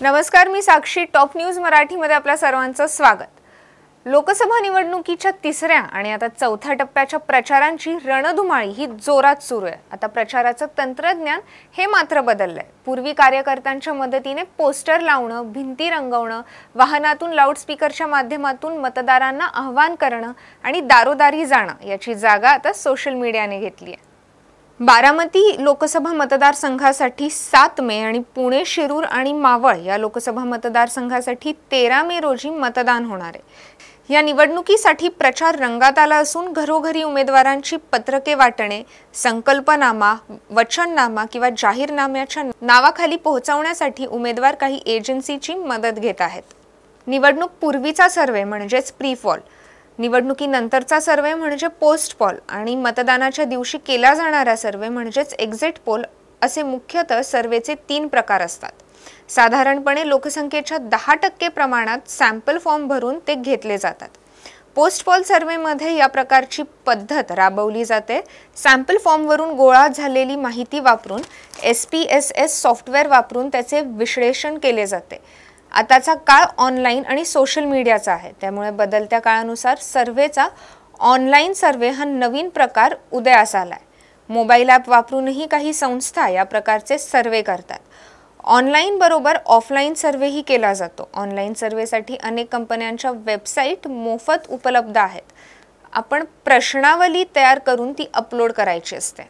नमस्कार, मी साक्षी. Top news मराठीमध्ये आपल्या सर्वांचं स्वागत. लोकसभा निवडणुकीच्या तिसऱ्या आणि आता चौथ्या टप्प्याच्या प्रचारांची रणधुमाळी ही जोरात सुरू आहे. आता प्रचाराचं तंत्रज्ञान हे मात्र बदललंय. पूर्वी कार्यकर्त्यांच्या मदतीने पोस्टर लावणं, भिंती रंगवणं, वाहनातून लाऊडस्पीकरच्या माध्यमातून मतदारांना आवाहन करणं आणि दारोदारी जाणं याची जागा आता सोशल मीडियाने घेतली आहे. बारामती लोकसभा मतदारसंघासाठी 7 मे आणि पुणे, शिरूर आणि मावळ या लोकसभा मतदारसंघासाठी 13 मे रोजी मतदान होणार आहे. या निवडणुकीसाठी प्रचार रंगात आला असून घरोघरी उमेदवारांची पत्रके वाटणे, संकल्पनामा, वचननामा किंवा जाहीरनाम्याच्या नावाखाली पोहोचवण्यासाठी उमेदवार काही एजन्सीची मदत घेत आहेत. निवडणूक पूर्वीचा सर्वे म्हणजेच प्री पॉल, निवडणुकीनंतरचा सर्वे म्हणजे पोस्ट पॉल आणि मतदानाच्या दिवशी केला जाणारा सर्वे म्हणजेच एक्झिट पोल असे मुख्यतः सर्वेचे 3 प्रकार असतात. साधारणपणे लोकसंख्येच्या 10% प्रमाणात सॅम्पल फॉर्म भरून ते घेतले जातात. पोस्ट पॉल सर्वेमध्ये या प्रकारची पद्धत राबवली जाते. सॅम्पल फॉर्मवरून गोळा झालेली माहिती वापरून SPSS सॉफ्टवेअर वापरून त्याचे विश्लेषण केले जाते. आताचा काळ ऑनलाईन आणि सोशल मीडियाचा आहे, त्यामुळे बदलत्या काळानुसार सर्वेचा ऑनलाईन सर्वे हा नवीन प्रकार उदयास आलाय. मोबाईल ॲप वापरूनही काही संस्था या प्रकारचे सर्वे करतात. ऑनलाईन बरोबर ऑफलाईन सर्वेही केला जातो. ऑनलाईन सर्वेसाठी अनेक कंपन्यांच्या वेबसाईट मोफत उपलब्ध आहेत. आपण प्रश्नावली तयार करून ती अपलोड करायची असते.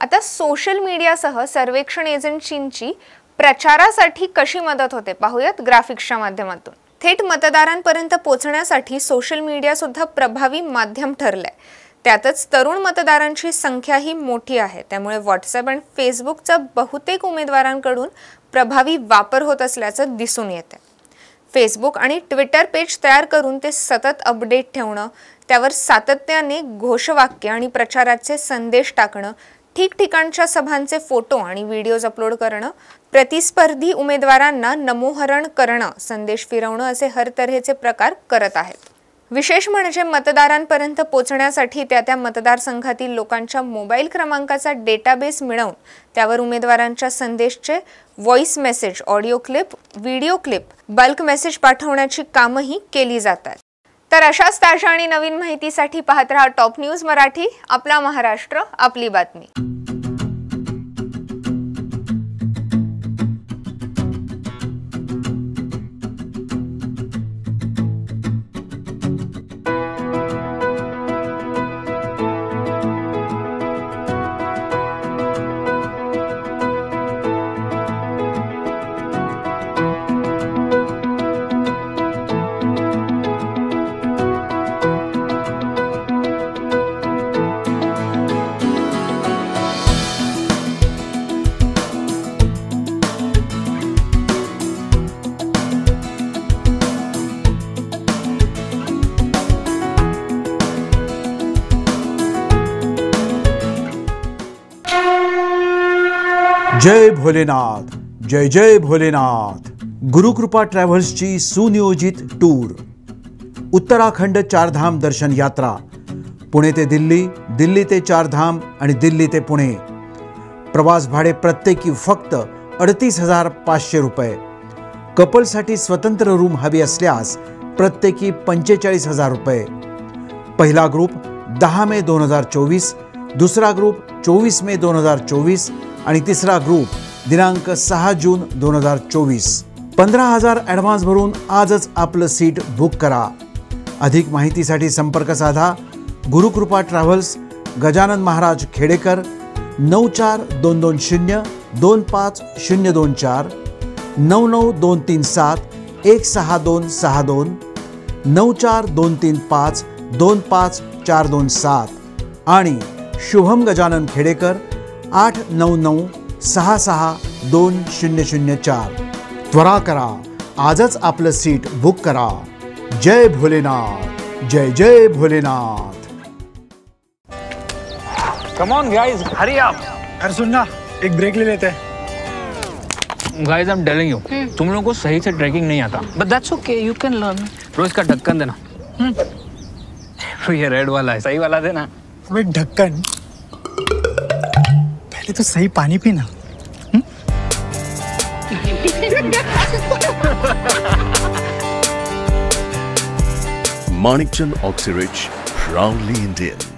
आता सोशल मीडियासह सर्वेक्षण एजन्सींची प्रचारासाठी कशी मदत होते पाहूयात ग्राफिक्सच्या माध्यमातून. थेट मतदारांपर्यंत पोहोचण्यासाठी सोशल मीडिया सुद्धा प्रभावी माध्यम ठरलंय. त्यातच तरुण मतदारांची संख्याही मोठी आहे, त्यामुळे व्हॉट्सअप आणि फेसबुकचा बहुतेक उमेदवारांकडून प्रभावी वापर होत असल्याचं दिसून येते. फेसबुक आणि ट्विटर पेज तयार करून ते सतत अपडेट ठेवणं, त्यावर सातत्याने घोषवाक्य आणि प्रचाराचे संदेश टाकणं, ठिकठिकाणच्या सभांचे फोटो आणि व्हिडिओज अपलोड करणं, प्रतिस्पर्धी उमेदवारांना नमोहरण करणं, संदेश फिरवणं असे हर तऱ्हेचे प्रकार करत आहेत. विशेष म्हणजे मतदारांपर्यंत पोहोचण्यासाठी त्या मतदारसंघातील लोकांच्या मोबाईल क्रमांकाचा डेटाबेस मिळवून त्यावर उमेदवारांच्या संदेशचे voice message, audio clip, video clip, bulk message पाठवण्याची कामही केली जातात. तर अशाच ताज्या आणि नवीन माहितीसाठी पाहत रहा टॉप न्यूज मराठी. आपला महाराष्ट्र, आपली बातमी. जय भोलेनाथ, जय जय भोलेनाथ. गुरुकृपा ट्रॅव्हल्सची सुनियोजित टूर. उत्तराखंड चारधाम दर्शन यात्रा. पुणे ते दिल्ली, दिल्ली ते चारधाम आणि दिल्ली ते पुणे. प्रवास भाडे प्रत्येकी फक्त 38,500 रुपये. कपलसाठी स्वतंत्र रूम हवी असल्यास प्रत्येकी 45,000 रुपये. पहिला ग्रुप 10 मे 2024, दुसरा ग्रुप 24 मे 2024 आणि तिसरा ग्रुप दिनांक 6 जून 2024. 15,000 ॲडव्हान्स भरून आजच आपलं सीट बुक करा. अधिक माहितीसाठी संपर्क साधा. गुरुकृपा ट्रॅव्हल्स, गजानन महाराज खेडेकर, 9422025024, 99237162262, 942352547 आणि शुभम गजानन खेडेकर 8996620004. त्वरा करा, आजच आपलं सीट बुक करा. जय भोलेनाथ, जय जय Bholenath. Come on guys, hurry up. अरे सुन ना, एक ब्रेक ले लेते हैं. Guys, I'm telling you, तुम लोगों को सही से ट्रैकिंग नहीं आता. But that's okay, you can learn. रोज का ढक्कन देना. ये रेड वाला है, सही वाला देना. अबे ढक्कन, पहले तो सही पानी पीना. Manikchand Oxyrich, proudly Indian.